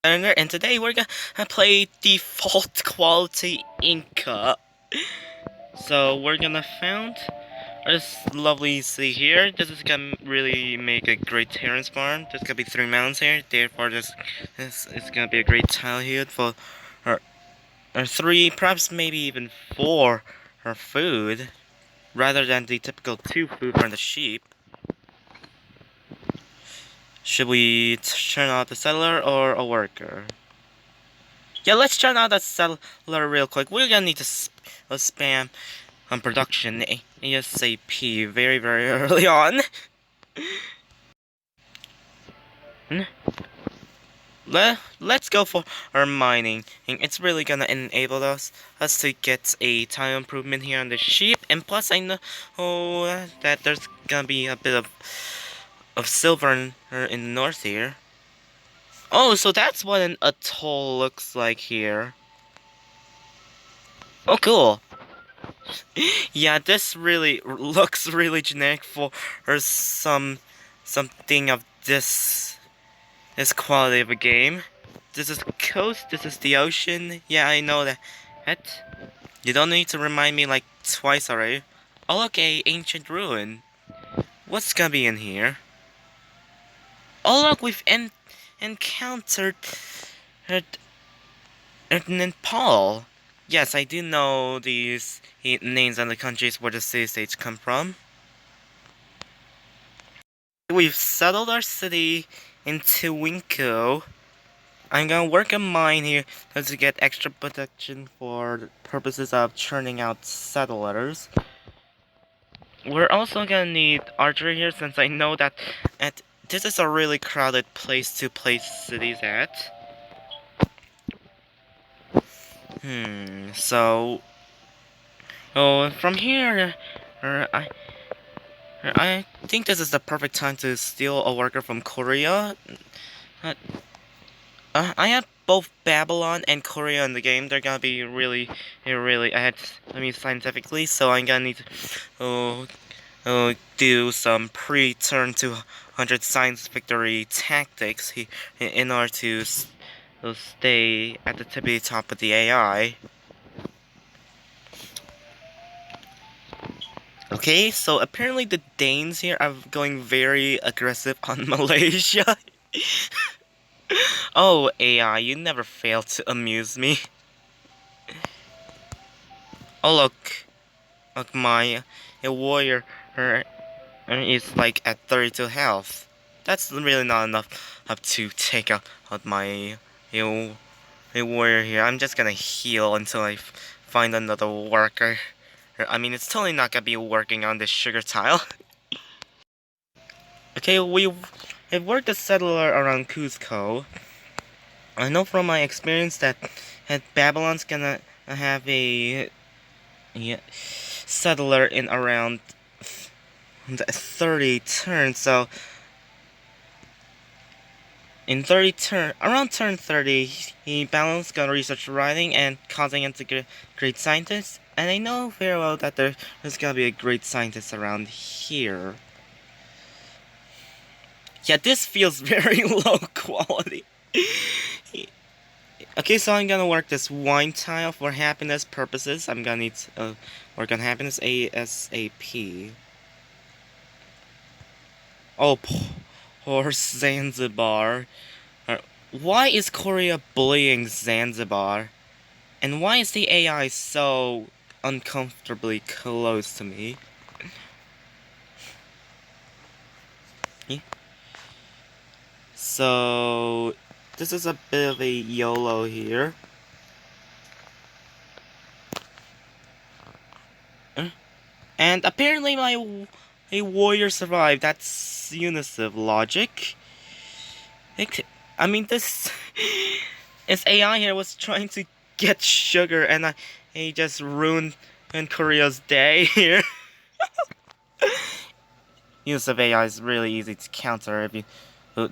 And today we're gonna play default quality Inca. So we're gonna found this lovely city here. This is gonna really make a great terrace farm. There's gonna be 3 mountains here, therefore this is gonna be a great childhood for our, our 3, perhaps maybe even 4 our food, rather than the typical 2 food from the sheep. Should we turn out the settler or a worker? Yeah, let's turn out that settler real quick. We're gonna need to spam on production ASAP very early on. Let's go for our mining. It's really gonna enable us to get a tile improvement here on the sheep, and plus I know that there's gonna be a bit of silver in the north here. Oh, so that's what an atoll looks like here. Oh, cool. Yeah, this really looks really generic for something of this quality of a game. This is the coast, this is the ocean. Yeah, I know that. You don't need to remind me like twice already. Oh, look, a ancient ruin. What's gonna be in here? Oh, look, we've encountered Nepal. Yes, I do know these names and the countries where the city-states come from. We've settled our city into Winko. I'm gonna work a mine here to get extra protection for the purposes of churning out settlers. We're also gonna need archery here since I know that this is a really crowded place to place cities at. So... Oh, from here, I think this is the perfect time to steal a worker from Korea. I have both Babylon and Korea in the game. They're gonna be really ahead, scientifically, so I'm gonna need to do some pre-turn 200 science victory tactics in order to stay at the tippy top of the AI. Okay, so apparently the Danes here are going very aggressive on Malaysia. Oh, AI, you never fail to amuse me. Oh, look, my a warrior is like at 32 health. That's really not enough to take out my a warrior here. I'm just gonna heal until I find another worker. I mean, it's totally not gonna be working on this sugar tile. Okay, we've worked a settler around Cusco. I know from my experience that Babylon's gonna have a settler in around 30 turns, so in around turn 30, Babylon's gonna research writing and causing him to get great scientists, and I know very well that there's gonna be a great scientist around here. Yeah, this feels very low quality. Okay, so I'm gonna work this wine tile for happiness purposes. I'm gonna need to work on happiness ASAP. Oh, poor Zanzibar. Why is Korea bullying Zanzibar? And why is the AI so uncomfortably close to me? So, this is a bit of a YOLO here. And apparently a warrior survived. That's Unciv logic. I mean, this AI here was trying to get sugar, and he just ruined Korea's day here. Unciv AI is really easy to counter if you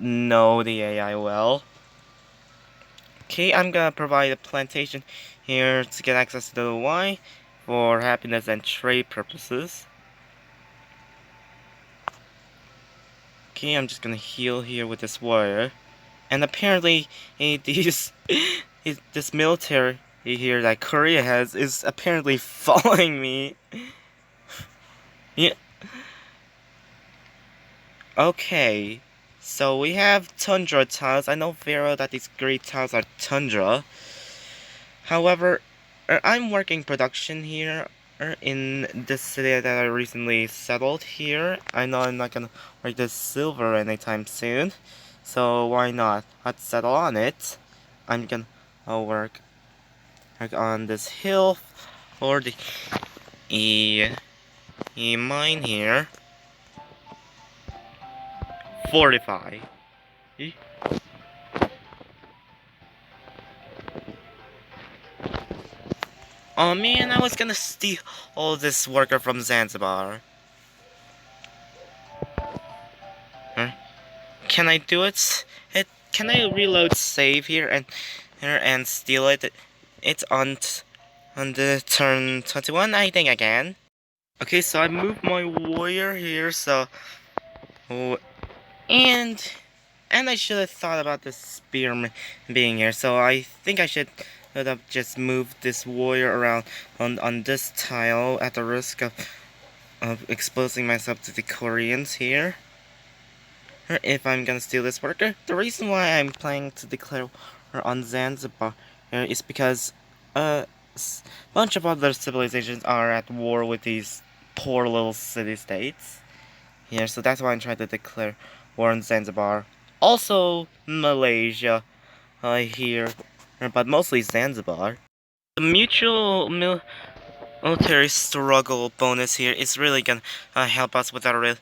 know the AI well. Okay, I'm gonna provide a plantation here to get access to the wine for happiness and trade purposes. Okay, I'm just gonna heal here with this warrior. And apparently, this military here that Korea has is apparently following me. Yeah. Okay. So we have tundra tiles. I know very well that these gray tiles are tundra. However, I'm working production here in the city that I recently settled here. I know I'm not gonna work this silver anytime soon, so why not? Let's settle on it. I'm gonna work on this hill for the e, mine here. Fortify. E. Oh man, I was gonna steal all this worker from Zanzibar. Huh? Can I do it? Can I reload save here and steal it? It's on the turn 21. I think I can. Okay, so I moved my warrior here. So oh, and I should have thought about the spearman being here. So I think I should have just moved this warrior around on this tile at the risk of exposing myself to the Koreans here. If I'm gonna steal this worker. The reason why I'm planning to declare her on Zanzibar is because a bunch of other civilizations are at war with these poor little city-states here, so that's why I'm trying to declare war on Zanzibar. Also Malaysia here, but mostly Zanzibar. The mutual military struggle bonus here is really gonna help us with our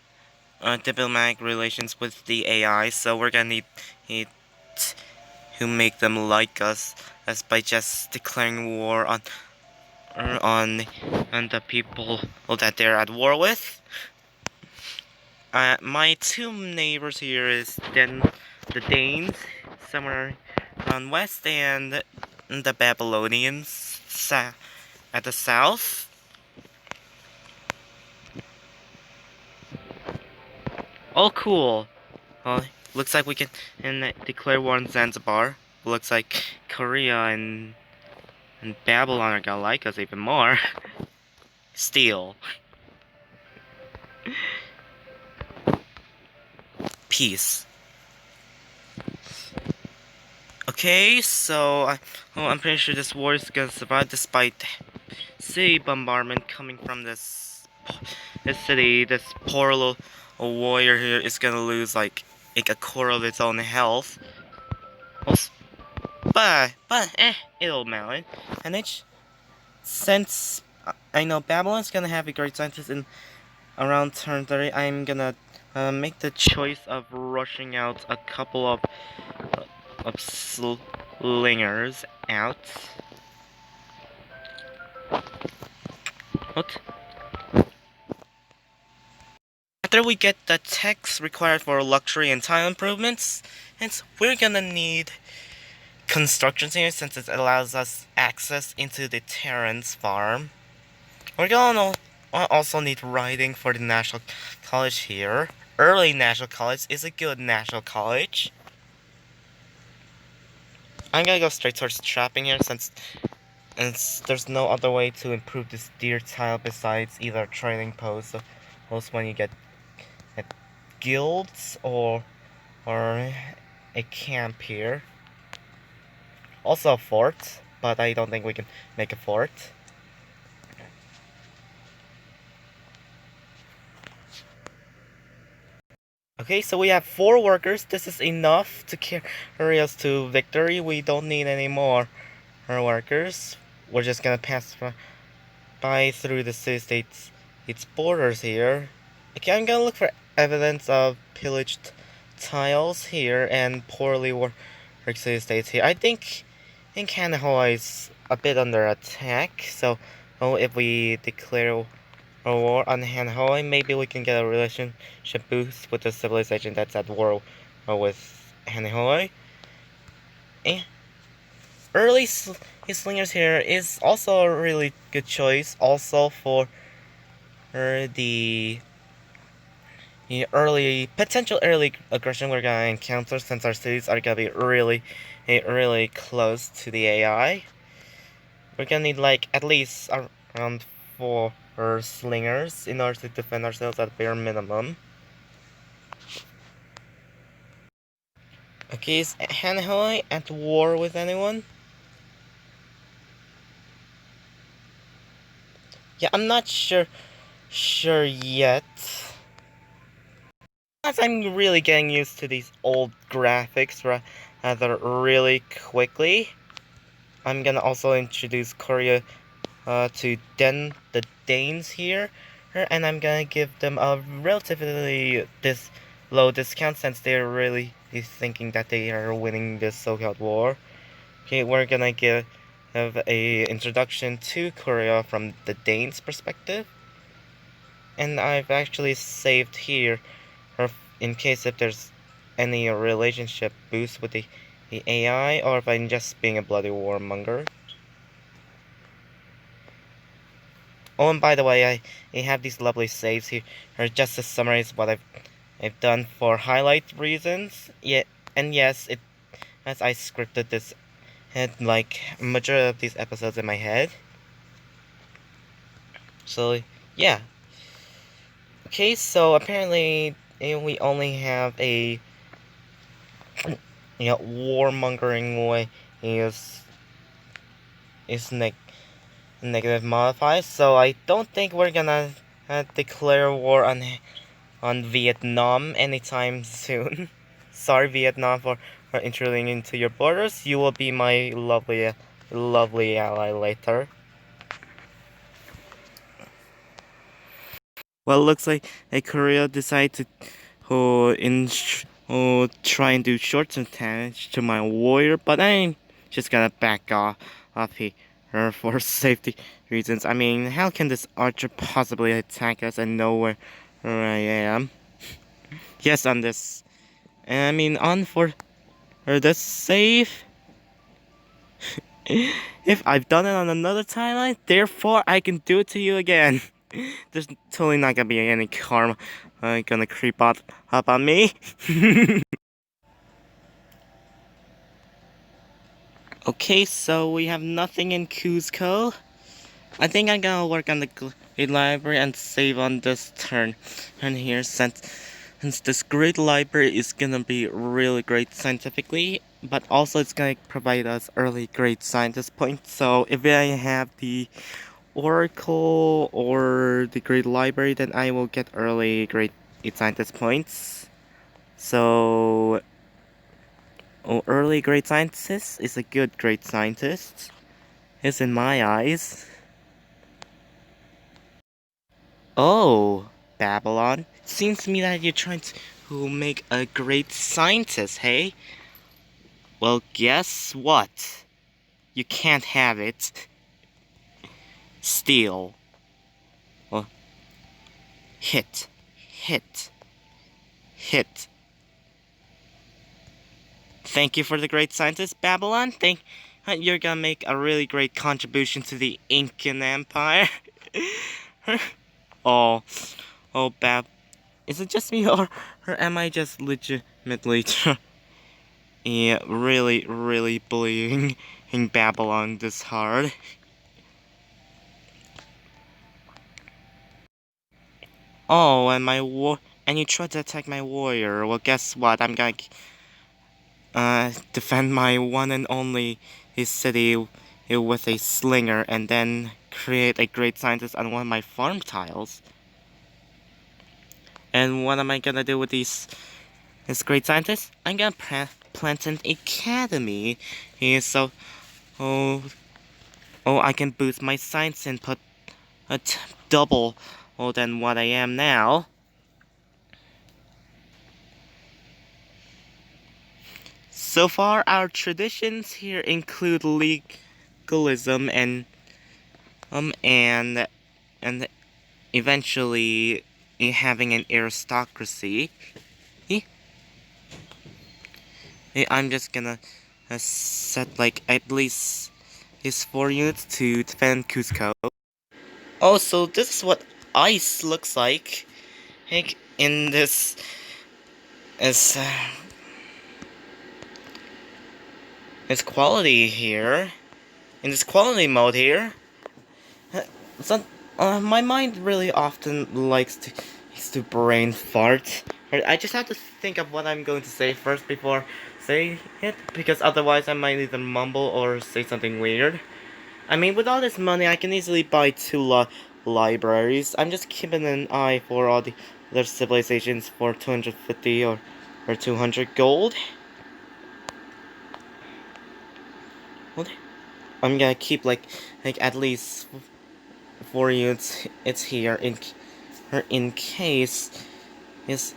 diplomatic relations with the AI, so we're gonna need to make them like us as by just declaring war on the people that they're at war with. My two neighbors here is then the Danes, somewhere on west, and the Babylonians at the south. Oh, cool. Well, looks like we can declare war on Zanzibar. Looks like Korea and Babylon are gonna like us even more. Steal. Peace. Okay, so I'm pretty sure this war is gonna survive despite city bombardment coming from this city. This poor little warrior here is gonna lose like a quarter of its own health. But it'll manage. And since I know Babylon's gonna have a great scientist in around turn 30, I'm gonna make the choice of rushing out a couple of slingers out. What? After we get the techs required for luxury and tile improvements, we're gonna need construction here since it allows us access into the Terrence farm. We're gonna also need writing for the National College here. Early National College is a good National College. I'm gonna go straight towards trapping here since there's no other way to improve this deer tile besides either trailing posts when you get at guilds or a camp here. Also a fort, but I don't think we can make a fort. Okay, so we have 4 workers. This is enough to carry us to victory. We don't need any more workers. We're just gonna pass by through the city-state's borders here. Okay, I'm gonna look for evidence of pillaged tiles here and poorly worked city-states here. I think Canada is a bit under attack, so if we declare a war on Hanoi, maybe we can get a relationship boost with the civilization that's at war with Hanoi. And early slingers here is also a really good choice, also for the the early potential early aggression we're gonna encounter since our cities are gonna be really close to the AI. We're gonna need like at least around 4 slingers in order to defend ourselves at bare minimum. Okay, is Hanoi at war with anyone? Yeah, I'm not sure yet. As I'm really getting used to these old graphics rather really quickly. I'm gonna also introduce Korea to the Danes here, and I'm gonna give them a relatively low discount since they're really thinking that they are winning this so-called war. Okay, we're gonna have a introduction to Korea from the Danes' perspective, and I've actually saved here, in case if there's any relationship boost with the AI, or if I'm just being a bloody warmonger. Oh, and by the way, I have these lovely saves here, just to summarize what I've done for highlight reasons. Yeah, and yes, as I scripted this, had like majority of these episodes in my head. So yeah. Okay, so apparently we only have a warmongering way is negative modified. So I don't think we're gonna declare war on Vietnam anytime soon. Sorry, Vietnam, for intruding into your borders. You will be my lovely ally later. Well, looks like Korea decided to try and do short term damage to my warrior, but I'm just gonna back off here for safety reasons. I mean, how can this archer possibly attack us and know where I am? Yes, on this. I mean, on for the save. If I've done it on another timeline, therefore I can do it to you again. There's totally not gonna be any karma gonna creep up on me. Okay, so we have nothing in Cuzco. I think I'm gonna work on the great library and save on this turn. And here, since this great library is gonna be really great scientifically, but also it's gonna provide us early great scientist points. So if I have the Oracle or the Great Library, then I will get early Great Scientist points. So, early Great Scientist is a good Great Scientist. Is in my eyes. Oh, Babylon. Seems to me that you're trying to make a great scientist, hey? Well, guess what? You can't have it. Steal. Well, hit. Hit. Hit. Thank you for the great scientist, Babylon. You're gonna make a really great contribution to the Incan Empire. oh, Bab. Is it just me, or am I just legitimately yeah, really bullying Babylon this hard? Oh, and and you tried to attack my warrior. Well, guess what? I'm gonna defend my one and only his city with a slinger, and then create a great scientist on one of my farm tiles. And what am I gonna do with this great scientist? I'm gonna plant an academy here, so oh I can boost my science input double than what I am now. So far, our traditions here include legalism and eventually having an aristocracy. I'm just gonna set like at least his 4 units to defend Cusco. Oh, so this is what ice looks like. Hey, in this is this quality here, in this quality mode here. Uh, So, my mind really often likes to brain fart. I just have to think of what I'm going to say first before saying it, because otherwise I might either mumble or say something weird. I mean, with all this money, I can easily buy two libraries. I'm just keeping an eye for all the other civilizations for 250 or 200 gold. What? I'm gonna keep like at least 4 units. It's here in case yes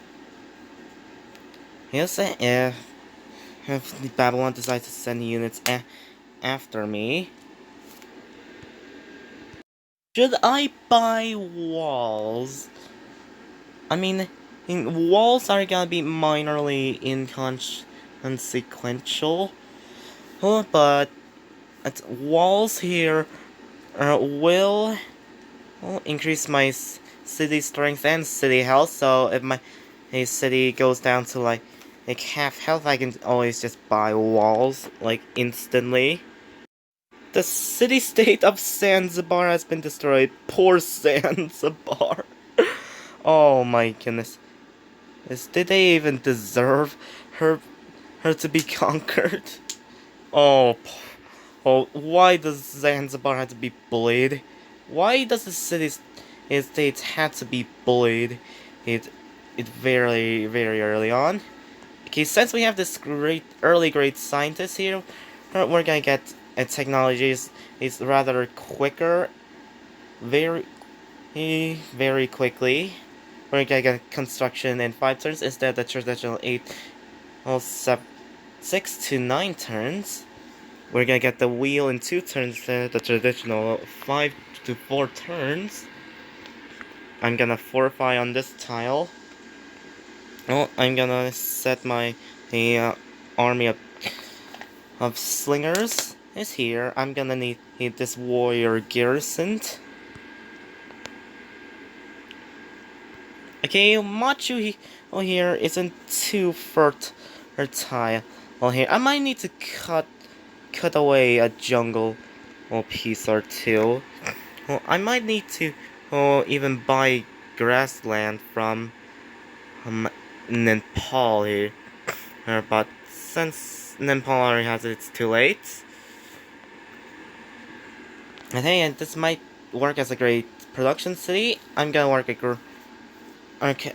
if the Babylon decides to send units after me. Should I buy walls? I mean, walls are gonna be minorly inconsequential, but walls here will increase my city strength and city health. So if my city goes down to like half health, I can always just buy walls like instantly. The city-state of Zanzibar has been destroyed. Poor Zanzibar. Oh my goodness. Did they even deserve her her to be conquered? Oh, oh, why does Zanzibar have to be bullied? Why does the states have to be bullied? It very early on. Okay, since we have this great scientist here, we're gonna get technology is rather quicker, very very quickly. We're gonna get construction in 5 turns instead of the traditional 8, well, 6 to 9 turns. We're gonna get the wheel in 2 turns instead of the traditional 5 to 4 turns. I'm gonna fortify on this tile. Oh, I'm gonna set my army of slingers is here. I'm gonna need this warrior garrisoned. Okay, Machu here isn't too fertile. Well, here I might need to cut away a jungle piece or two. Well, I might need to even buy grassland from um, Nepal here. But since Nepal already has it, it's too late. I think this might work as a great production city. I'm gonna work okay,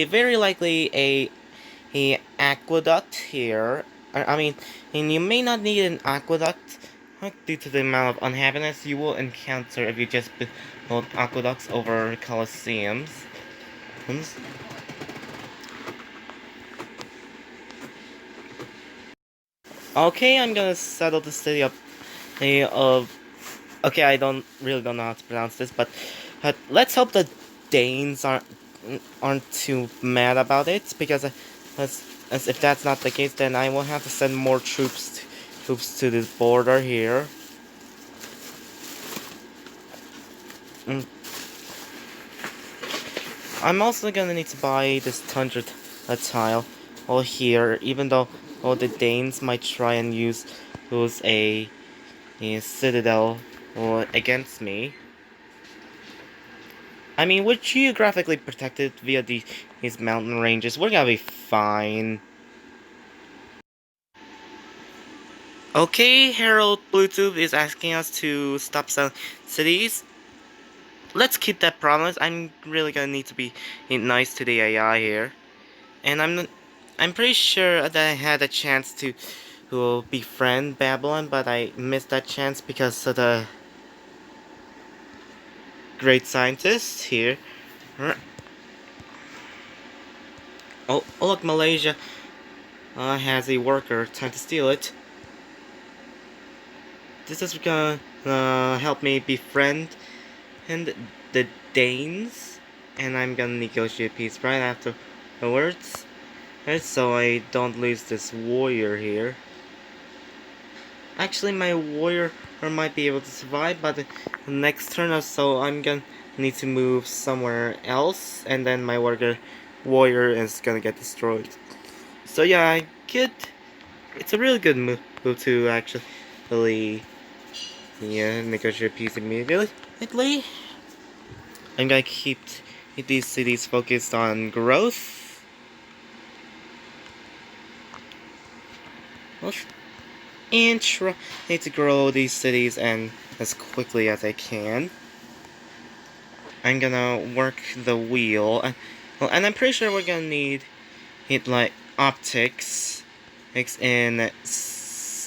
very likely a aqueduct here. I mean, and you may not need an aqueduct due to the amount of unhappiness you will encounter if you just build aqueducts over coliseums. Okay, I'm gonna settle the city of okay, I don't know how to pronounce this, but let's hope the Danes aren't too mad about it, because as if that's not the case, then I will have to send more troops to this border here. Mm. I'm also gonna need to buy this tundra tile here, even though the Danes might try and use a citadel against me. I mean, we're geographically protected via these mountain ranges. We're gonna be fine. Okay, Harold Bluetooth is asking us to stop selling cities. Let's keep that promise. I'm really gonna need to be nice to the AI here, and I'm pretty sure that I had a chance to befriend Babylon, but I missed that chance because of the great scientists here. Oh, look, Malaysia has a worker. Time to steal it. This is gonna help me befriend and the Danes, and I'm gonna negotiate peace right afterwards, right, so I don't lose this warrior here. Actually, my warrior might be able to survive, but the next turn or so, I'm gonna need to move somewhere else, and then my warrior is gonna get destroyed. So yeah, it's a really good move to actually negotiate peace immediately. I'm gonna keep these cities focused on growth. And try to grow these cities and as quickly as I can. I'm gonna work the wheel, and I'm pretty sure we're gonna need like optics, in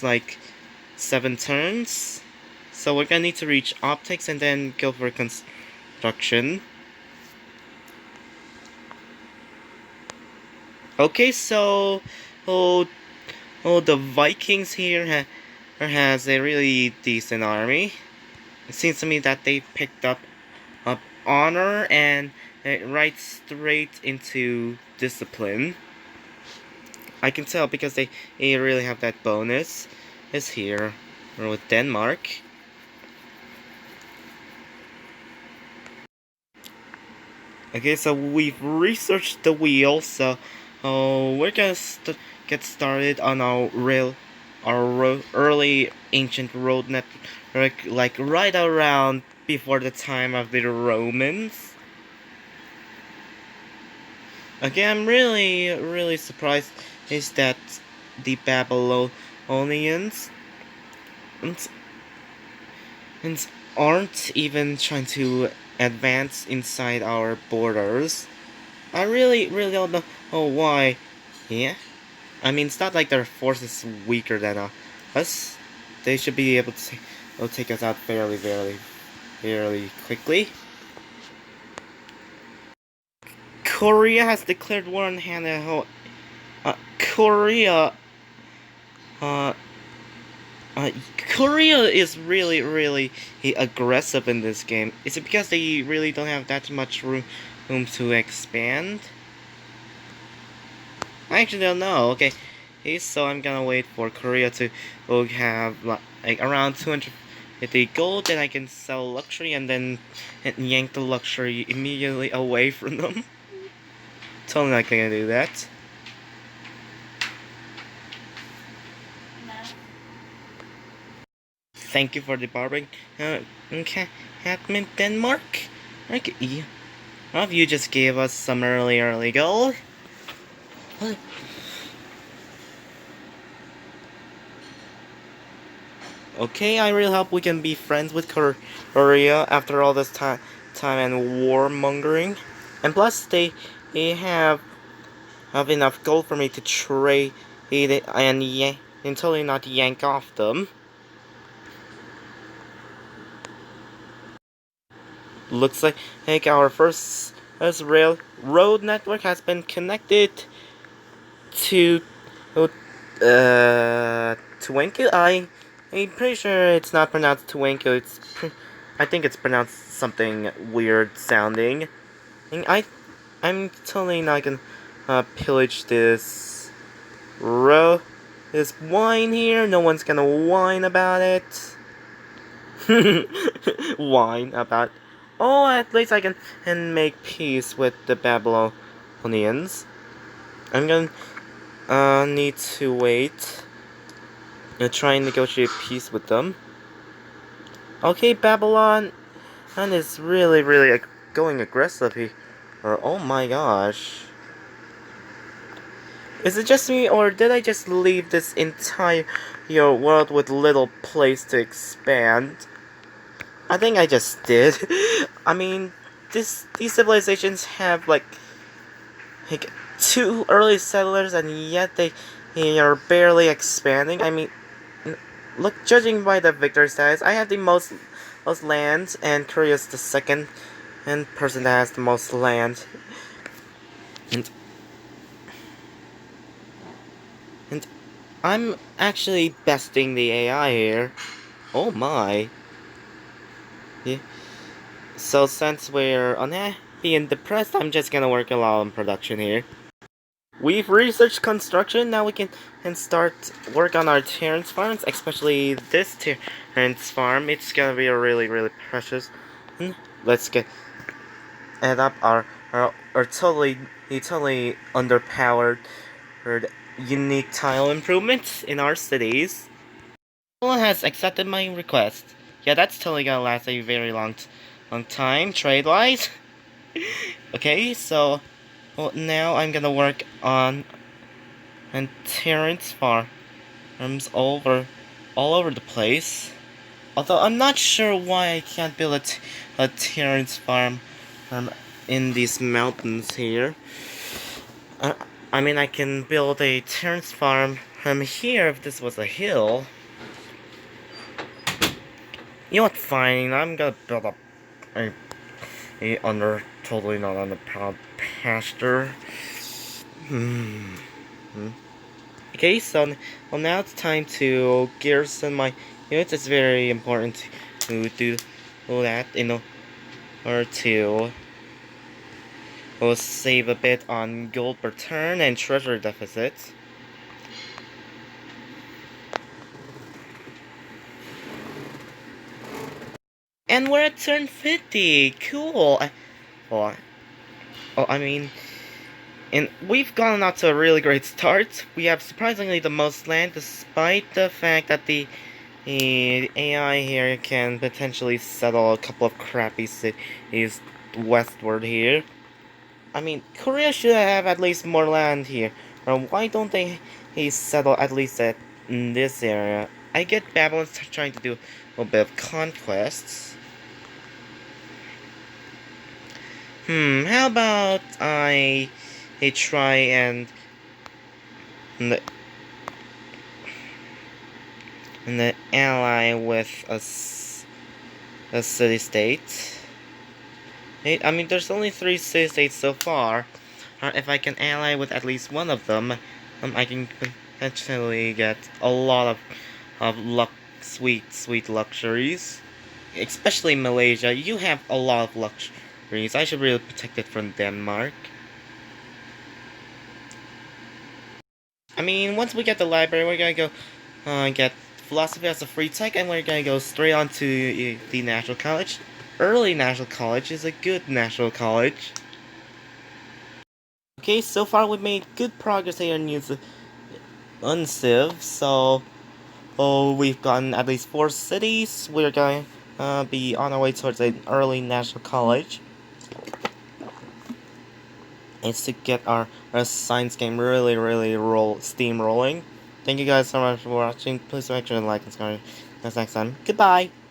like 7 turns. So we're gonna need to reach optics and then go for construction. Okay, so the Vikings here has a really decent army. It seems to me that they picked up honor and right straight into discipline. I can tell because they really have that bonus. Is here with Denmark. Okay, so we've researched the wheel, so we're gonna get started on our early ancient road network, like right around before the time of the Romans. Okay, I'm really surprised is that the Babylonians and aren't even trying to advance inside our borders. I really don't know why. Yeah, I mean, it's not like their force is weaker than us. They should be able to take us out fairly quickly. Korea has declared war on Hannah. Korea. Uh, Korea is really aggressive in this game. Is it because they really don't have that much room to expand? I actually don't know. Okay, so I'm gonna wait for Korea to have like around 250 gold, and I can sell luxury and then yank the luxury immediately away from them. Totally not gonna do that. Thank you for the barbering. Okay, Hatman Denmark. Okay, yeah. Well, you just gave us some early gold. Okay, I really hope we can be friends with Korea after all this time and warmongering. And plus, they have enough gold for me to trade it and totally not yank off them. Looks like our first railroad network has been connected to Twinkle. I'm pretty sure it's not pronounced Twinkle. I think it's pronounced something weird sounding. And I'm totally not gonna pillage this this wine here. No one's gonna whine about it. Whine about. Oh, at least I can make peace with the Babylonians. I'm gonna need to wait and try and negotiate peace with them. Okay, Babylon is really going aggressive here. Oh my gosh. Is it just me, or did I just leave this entire world with little place to expand? I think I just did. I mean, these civilizations have like 2 early settlers, and yet they are barely expanding. I mean, look, judging by the victory status, I have the most land, and Korea's the second and person that has the most land. And I'm actually besting the AI here. Oh my. Yeah. So since we're unhappy and depressed, I'm just gonna work a lot on production here. we've researched construction. Now we can start work on our Terrence farms, especially this Terrence farm. It's gonna be a really precious. Let's get add up our totally underpowered unique tile improvements in our cities. Someone has accepted my request. Yeah, that's totally gonna last a very long time, trade-wise. Okay, so well, now I'm gonna work on Terrence farms all over the place. Although I'm not sure why I can't build a Terrence farm in these mountains here. Uh, I mean, I can build a Terrence farm here if this was a hill. You know what? Fine. I'm gonna build up a totally not on the pasture. Okay, so well now it's time to garrison my units. It's very important to do that in order to save a bit on gold per turn and treasure deficit. And we're at turn 50. Cool. I mean, and we've gotten off to a really great start. We have surprisingly the most land, despite the fact that the AI here can potentially settle a couple of crappy cities westward here. I mean, Korea should have at least more land here. Why don't they settle at least in this area? I get Babylon's trying to do a little bit of conquests. How about I try and the ally with a city-state. I mean, there's only 3 city-states so far. If I can ally with at least one of them, I can potentially get a lot of sweet luxuries. Especially Malaysia, you have a lot of luxuries. I should really protect it from Denmark. I mean, once we get the library, we're gonna go get philosophy as a free tech, and we're gonna go straight on to the National College. Early National College is a good National College. Okay, so far we've made good progress here in Unciv, so we've gotten at least 4 cities. We're going to be on our way towards an early National College. It's to get our science game really steamrolling. Thank you guys so much for watching. Please make sure to like and subscribe. Until next time, goodbye!